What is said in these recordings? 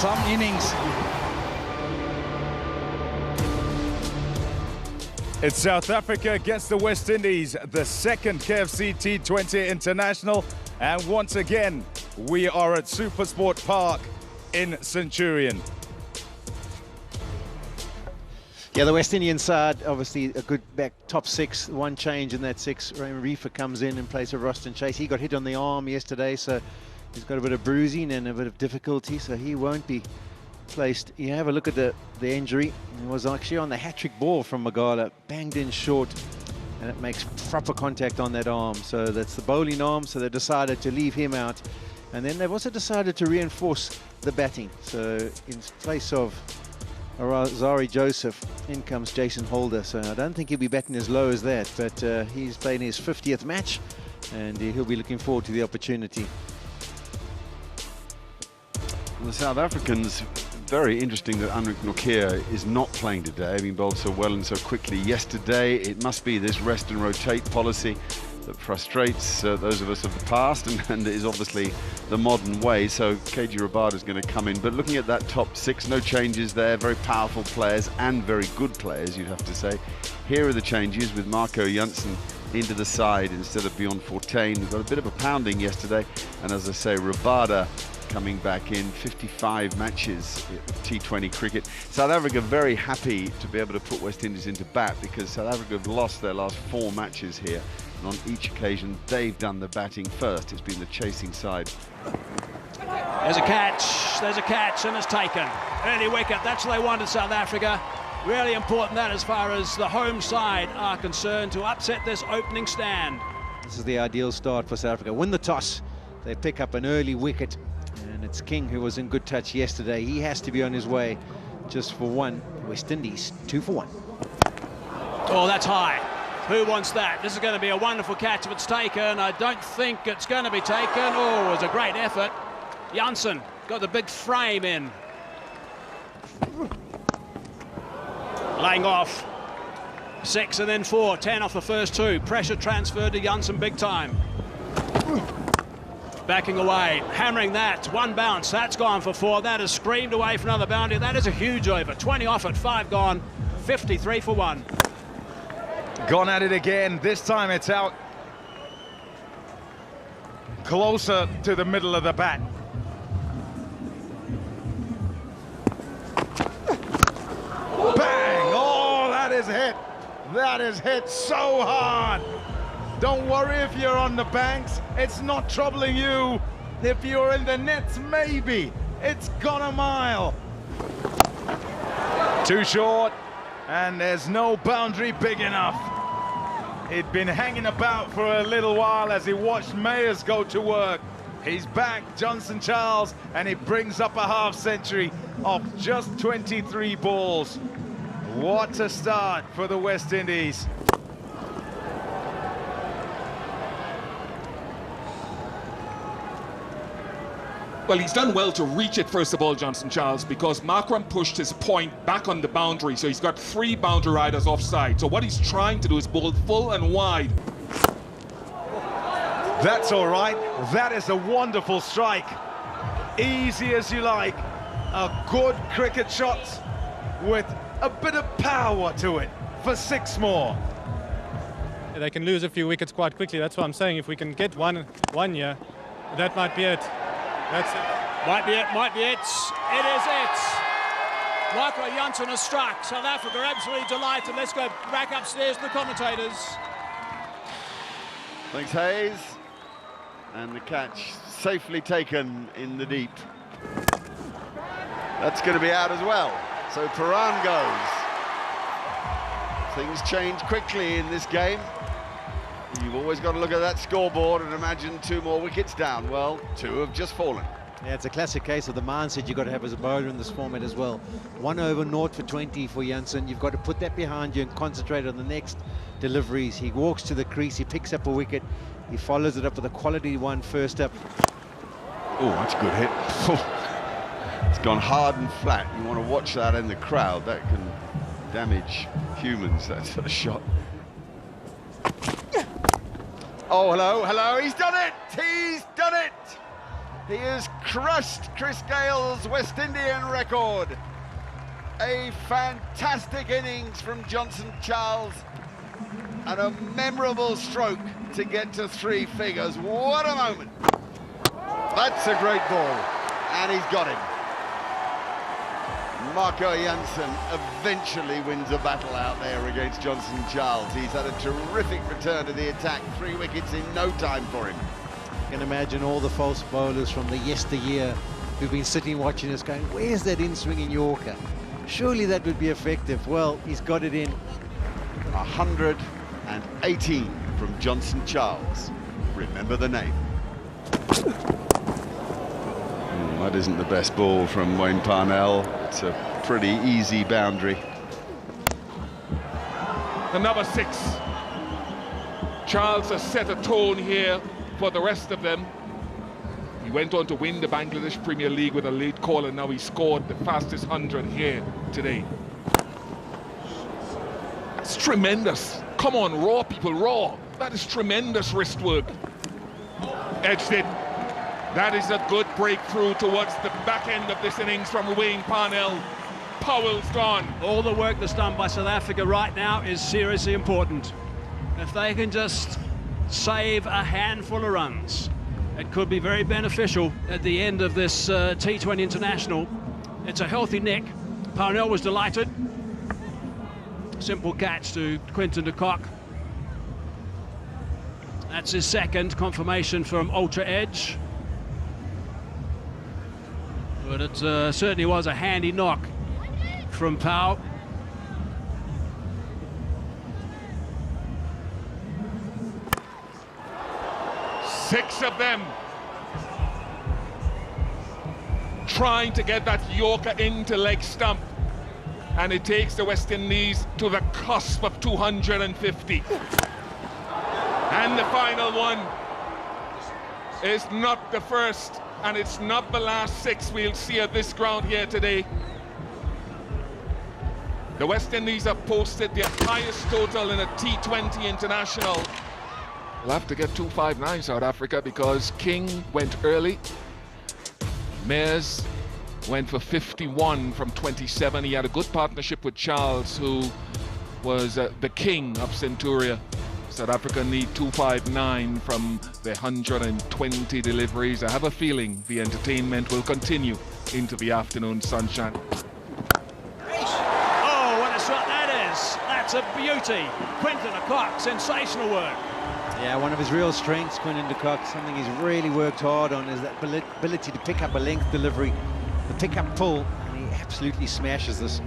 some innings. It's South Africa against the West Indies, the second KFC T20 International. And once again, we are at SuperSport Park in Centurion. Yeah, the West Indian side, obviously a good back top six, one change in that six. Raymond Reefer comes in place of Roston Chase. He got hit on the arm yesterday, so he's got a bit of bruising and a bit of difficulty, so he won't be placed. You have a look at the injury. It was actually on the hat-trick ball from Magala, banged in short, and it makes proper contact on that arm. So that's the bowling arm, so they decided to leave him out. And then they've also decided to reinforce the batting. So in place of Zari Joseph, in comes Jason Holder. So I don't think he'll be batting as low as that, but he's playing his 50th match, and he'll be looking forward to the opportunity. The South Africans, very interesting that Anrich Nortje is not playing today, having bowled so well and so quickly yesterday. It must be this rest and rotate policy that frustrates those of us of the past, and is obviously the modern way. So KG Rabada is going to come in. But looking at that top six, no changes there. Very powerful players and very good players, you'd have to say. Here are the changes with Marco Jansen into the side instead of Bjorn Fortuin. We've got a bit of a pounding yesterday, and as I say, Rabada coming back in. 55 matches T20 cricket. South Africa very happy to be able to put West Indies into bat, because South Africa have lost their last 4 matches here, and on each occasion they've done the batting first. It's been the chasing side. There's a catch, and it's taken. Early wicket, that's what they wanted, South Africa. Really important that as far as the home side are concerned, to upset this opening stand. This is the ideal start for South Africa. Win the toss, they pick up an early wicket, and it's King who was in good touch yesterday. He has to be on his way just for one. West Indies 2 for 1. Oh, that's high. Who wants that? This is going to be a wonderful catch if it's taken. I don't think it's going to be taken. Oh, it was a great effort. Jansen got the big frame in. Laying off. 6 and then 4. 10 off the first 2. Pressure transferred to Jansen big time. Backing away, hammering that. 1 bounce, that's gone for 4. That is screamed away for another boundary. That is a huge over. 20 off it, 5 gone. 53 for 1. Gone at it again. This time it's out closer to the middle of the bat. Bang! Oh, that is hit. That is hit so hard. Don't worry if you're on the banks. It's not troubling you. If you're in the nets, maybe. It's gone a mile. Too short, and there's no boundary big enough. He'd been hanging about for a little while as he watched Mayers go to work. He's back, Johnson Charles, and he brings up a half century off just 23 balls. What a start for the West Indies. Well, he's done well to reach it, first of all, Johnson Charles, because Markram pushed his point back on the boundary, so he's got 3 boundary riders offside. So what he's trying to do is bowl full and wide. That's all right. That is a wonderful strike. Easy as you like. A good cricket shot with a bit of power to it for 6 more. They can lose a few wickets quite quickly. That's what I'm saying. If we can get one year, that might be it. That's it. Might be it, might be it. It is it. Marco Jansen has struck. South Africa absolutely delighted. Let's go back upstairs to the commentators. Thanks, Hayes. And the catch safely taken in the deep. That's going to be out as well. So Paran goes. Things change quickly in this game. You've always got to look at that scoreboard and imagine 2 more wickets down. Well, 2 have just fallen. Yeah, it's a classic case of the mindset you've got to have as a bowler in this format as well. 1 over 0 for 20 for Jansen. You've got to put that behind you and concentrate on the next deliveries. He walks to the crease, he picks up a wicket, he follows it up with a quality one first up. Oh, that's a good hit. It's gone hard and flat. You want to watch that in the crowd. That can damage humans, that sort of shot. Oh, hello, he's done it! He's done it! He has crushed Chris Gale's West Indian record. A fantastic innings from Johnson Charles and a memorable stroke to get to 3 figures. What a moment. That's a great ball, and he's got him. Marco Jansen eventually wins a battle out there against Johnson Charles. He's had a terrific return to the attack, 3 wickets in no time for him. You can imagine all the false bowlers from the yesteryear who've been sitting watching us going, where's that in-swinging Yorker? Surely that would be effective. Well, he's got it in. 118 from Johnson Charles. Remember the name. That isn't the best ball from Wayne Parnell. It's a pretty easy boundary. The number 6. Charles has set a tone here for the rest of them. He went on to win the Bangladesh Premier League with a late call, and now he scored the fastest 100 here today. It's tremendous. Come on, raw people, raw. That is tremendous wrist work. Edged it. That is a good breakthrough towards the back end of this innings from Wayne Parnell. Powell's gone. All the work that's done by South Africa right now is seriously important. If they can just save a handful of runs, it could be very beneficial at the end of this T20 international. It's a healthy nick. Parnell was delighted. Simple catch to Quinton de Kock. That's his second confirmation from ultra edge. But it certainly was a handy knock from Powell. Six of them trying to get that Yorker into leg stump, and it takes the West Indies to the cusp of 250. And the final one is not the first, and it's not the last 6 we'll see at this ground here today. The West Indies have posted their highest total in a T20 international. We'll have to get 259 South Africa, because King went early. Mayers went for 51 from 27. He had a good partnership with Charles, who was the king of Centuria. South Africa need 259 from the 120 deliveries. I have a feeling the entertainment will continue into the afternoon sunshine. Oh, what a shot that is. That's a beauty. Quinton de Kock, sensational work. Yeah, one of his real strengths, Quinton de Kock, something he's really worked hard on, is that ability to pick up a length delivery, the pick-up pull, and he absolutely smashes this.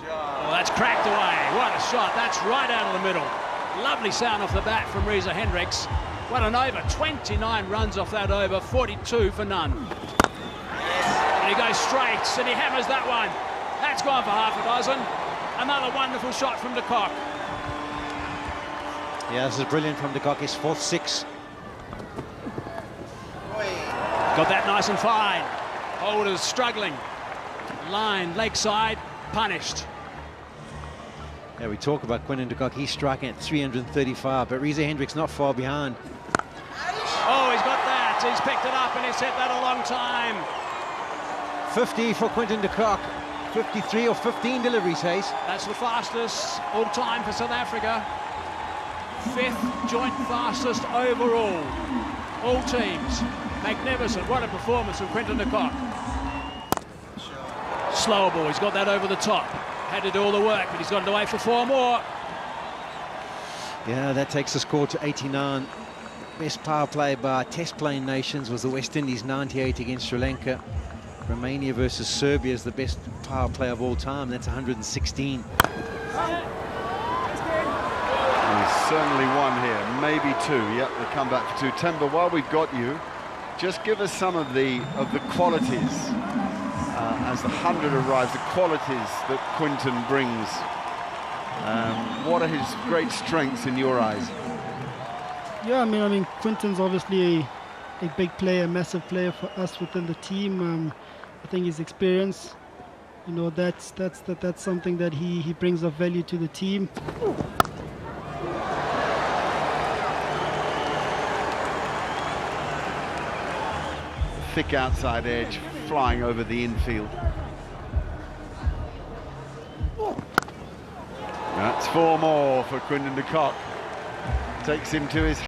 Oh, that's cracked away. What a shot. That's right out of the middle. Lovely sound off the bat from Reza Hendricks. What an over. 29 runs off that over, 42 for none. And he goes straight, and he hammers that one. That's gone for half a dozen. Another wonderful shot from de Kock. Yeah, this is brilliant from de Kock, his 4th 6. Got that nice and fine. Holders struggling. Line, leg side, punished. Yeah, we talk about Quinton de Kock, he's striking at 335, but Reza Hendricks not far behind. Oh, he's got that. He's picked it up, and he's hit that a long time. 50 for Quinton de Kock. 53 or 15 deliveries, Hayes. That's the fastest all time for South Africa. 5th joint fastest overall. All teams. Magnificent. What a performance from Quinton de Kock. Slower ball. He's got that over the top. Had to do all the work, but he's got it away for 4 more. Yeah, that takes the score to 89. Best power play by test playing nations was the West Indies, 98 against Sri Lanka. Romania versus Serbia is the best power play of all time. That's 116. He's certainly one here, maybe 2. Yep, they come back for 2. Temba, while we've got you, just give us some of the qualities as the 100 arrives, the qualities that Quinton brings. What are his great strengths in your eyes? Yeah, I mean, Quinton's obviously a big player, massive player for us within the team. I think his experience, you know, that's something that he brings of value to the team. thick outside edge, flying over the infield. That's 4 more for Quinton de Kock. Takes him to his